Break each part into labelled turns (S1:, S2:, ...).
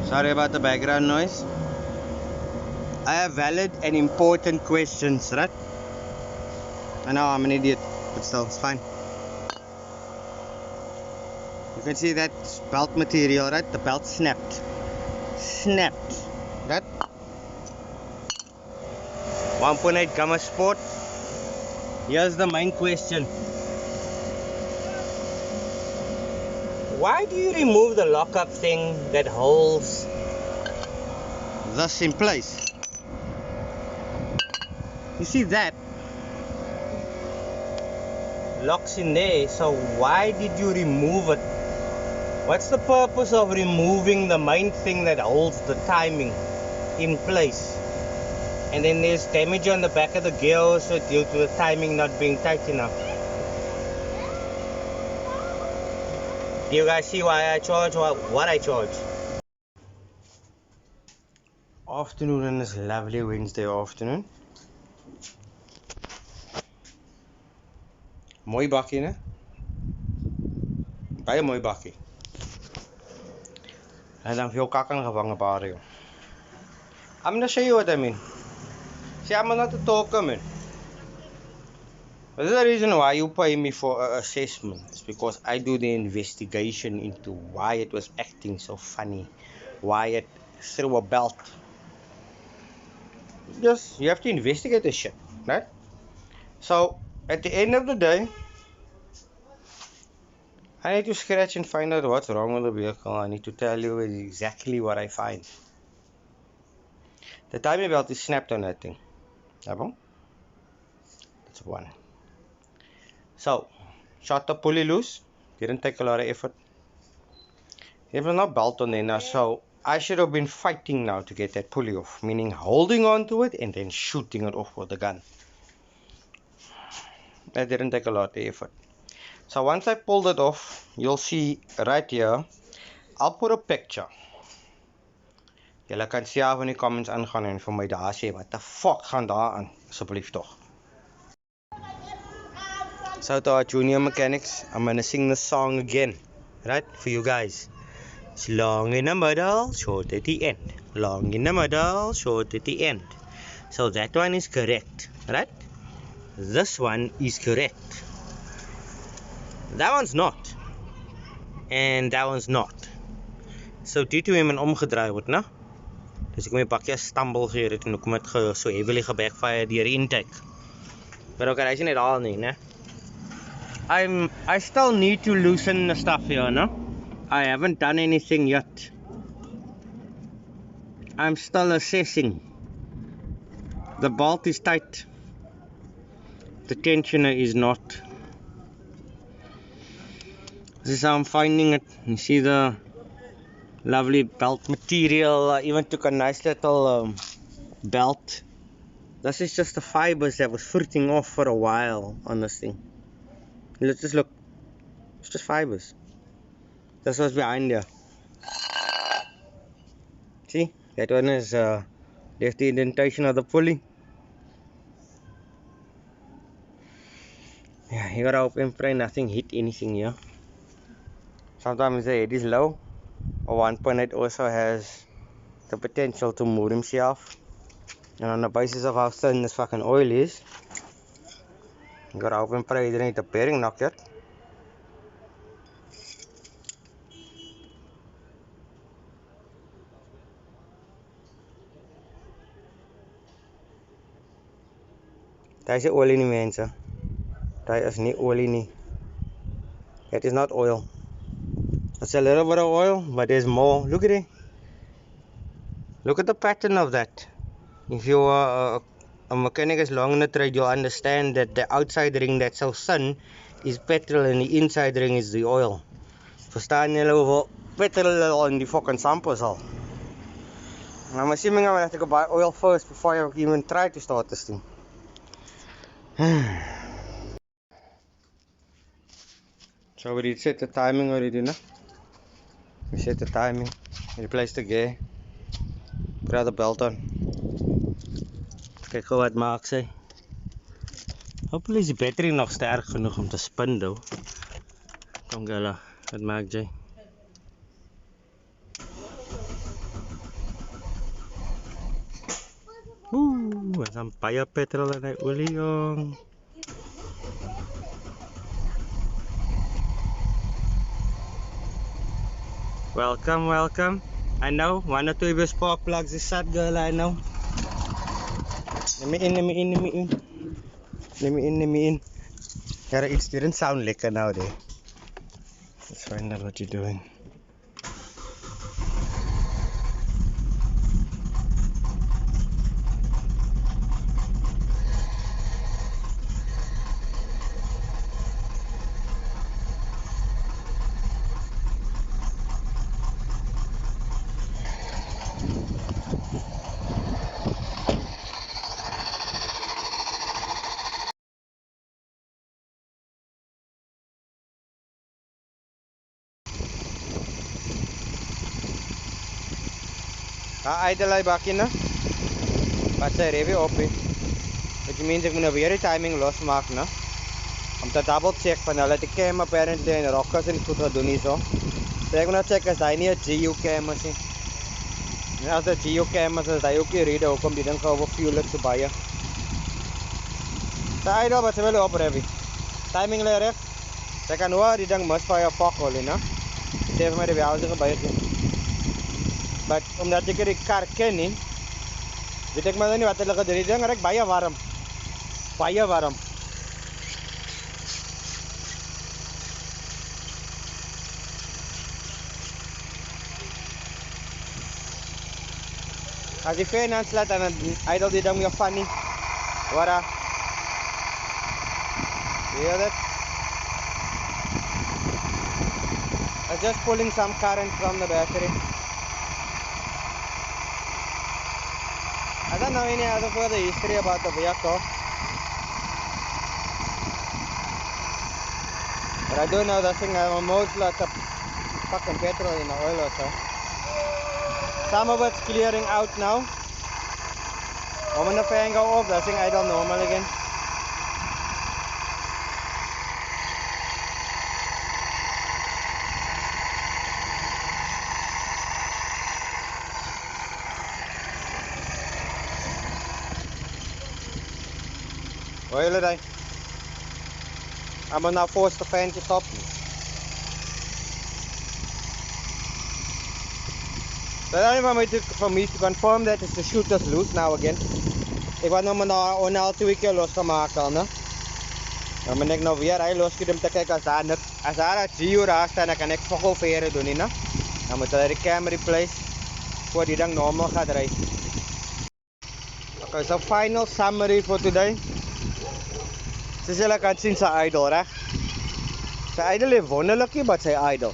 S1: Sorry about the background noise. I have valid and important questions, right? I know I'm an idiot, but still, it's fine. You can see that belt material, right? The belt snapped. Snapped. Right? 1.8 Gamma Sport. Here's the main question. Why do you remove the lockup thing that holds this in place? You see that? Locks in there, so why did you remove it? What's the purpose of removing the main thing that holds the timing in place? And then there's damage on the back of the gear also due to the timing not being tight enough. Do you guys see why I charge or what I charge? Afternoon on this lovely Wednesday afternoon. Mooi bakkie, né? Baie mooi bakkie. En dan veel kak aan gevangen pare, joh. I'm gonna show you what I mean. See, I'm not a talker, man. This is the reason why you pay me for an assessment. It's because I do the investigation into why it was acting so funny. Why it threw a belt. Just, you have to investigate this shit, right? So, at the end of the day, I need to scratch and find out what's wrong with the vehicle. I need to tell you exactly what I find. The timing belt is snapped on that thing. That's one. So, shot the pulley loose. Didn't take a lot of effort. There was no belt on there now, so I should have been fighting now to get that pulley off. Meaning holding on to it and then shooting it off with the gun. That didn't take a lot of effort. So once I pulled it off, you'll see right here. I'll put a picture. Julle kan self in die comments aangaan en vir my daar sê wat the fuck gaan daar aan, asseblief tog. So to our junior mechanics, I'm gonna sing the song again, right, for you guys. It's long in the middle, short at the end. Long in the middle, short at the end. So that one is correct, right? This one is correct. That one's not. And that one's not. So due to him en omgedraai word, né? Dus ek my bakkie stumble gee het en ek het so heavily gebackfire deur die intake. But okay, hy's net al nie, né? I still need to loosen the stuff here, no? I haven't done anything yet. I'm still assessing. The bolt is tight. The tensioner is not. This is how I'm finding it. You see the lovely belt material. I even took a nice little belt. This is just the fibers that was fruiting off for a while on this thing. Let's just look. It's just fibers. That's what's behind there. See? That one is there's the indentation of the pulley. Yeah, you gotta hope and pray nothing hit anything here. Sometimes the head is low. A 1.8 also has the potential to move himself. And on the basis of how thin this fucking oil is, you gotta hope and pray you didn't hit the bearing knock yet. Daar is olie nie, mense. Daar is nie olie nie. That is not oil. It's a little bit of oil, but there's more. Look at it. Look at the pattern of that. If you are a mechanic as long in the trade, you'll understand that the outside ring that's so thin is petrol and the inside ring is the oil. Verstaan julle hoeveel petrol in die fucking samples al? I'm assuming I'm gonna have to go buy oil first before I even try to start this thing. So we did set the timing already, no? We set the timing, replace the gear, put the belt on. Kyk gou wat maak sy. Hopefully is die battery nog sterk genoeg om te spin though. Kom gala, wat maak jy? Oeh, is aan baie petrol in die olie, jong. Welcome, welcome. I know, one or two of your spark plugs is shut, girl, I know. Let me in, let me in, let me in. Let me in, let me in. Yeah, it didn't sound lekker now, there. Let's find out what you're doing. Idle back in, but sy heavy op, which means ek moet nou weer die timing losmaak, no? Om te double check van hulle die cam apparently en rockers en goed gedoen hier so. So ek moet nou check as hy nie 'n GU cam is nie. En as dit GU cam is, hy ook nie rede hoekom die ding overfuel het so baie. So idle, but sy wil op heavy. Timing lê reg. Sy kan hoor die ding mis by jou fakkel, no? Sê vir my die welsige baie geen. But omdat ek die kar ken nie, weet ek maar nie wat hulle gedoen het. Die ding raak baie warm. Baie warm. As die fan aanslaat en idle die ding weer funny. Wara. Hear that? I'm just pulling some current from the battery. I don't know any other further history about the vehicle, but I do know that thing has almost like a fucking petrol in the oil or so. Some of it's clearing out now. When the fan go off, that thing idle normal again. Oil it. I'm gonna now force the fan to stop. So then for me to confirm that the shooter's loose now again. Ik wou nou maar al 2 keer losgemaakt al, ne? Dan ben ik nou weer losgekiet om te kijken als daar het GU raar staat, dan kan ik vergolveren doen, ne? Dan moet ik de cam replace voor die ding normaal gaat rijden. Okay, so final summary for today. Soos julle kan sien, sy idle, reg? Sy idle is wonderlik, but sy idle.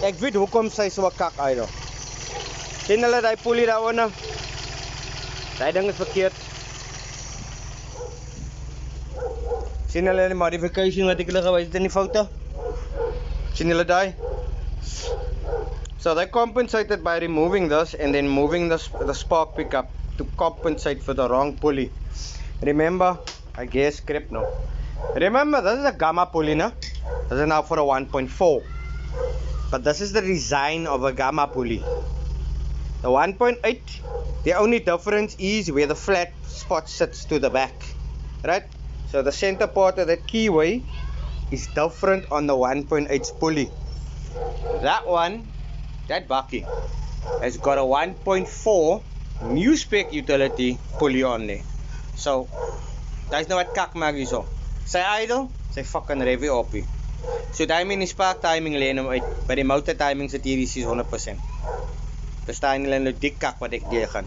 S1: Ek weet hoekom sy so kak idle. Sien hulle die pulley daaronder? Die ding is verkeerd. Sien hulle die modification wat ek hulle gewys het in die foto? Sien hulle die? So they compensated by removing this and then moving the spark pickup to compensate for the wrong pulley. Remember, I guess script now. Remember, this is a gamma pulley, no? This is now for a 1.4. But this is the design of a gamma pulley. The 1.8, the only difference is where the flat spot sits to the back, right? So the center part of that keyway is different on the 1.8 pulley. That one, that bakkie, has got a 1.4 new spec utility pulley on there. So that's nou wat kak maak hierso. Sy idle, sy fucking revy oppie. So daarmee in die spark timing leen hom uit. By die motor timing sit hierdie 600%. Verstaan julle nou die kak wat ek deur gaan.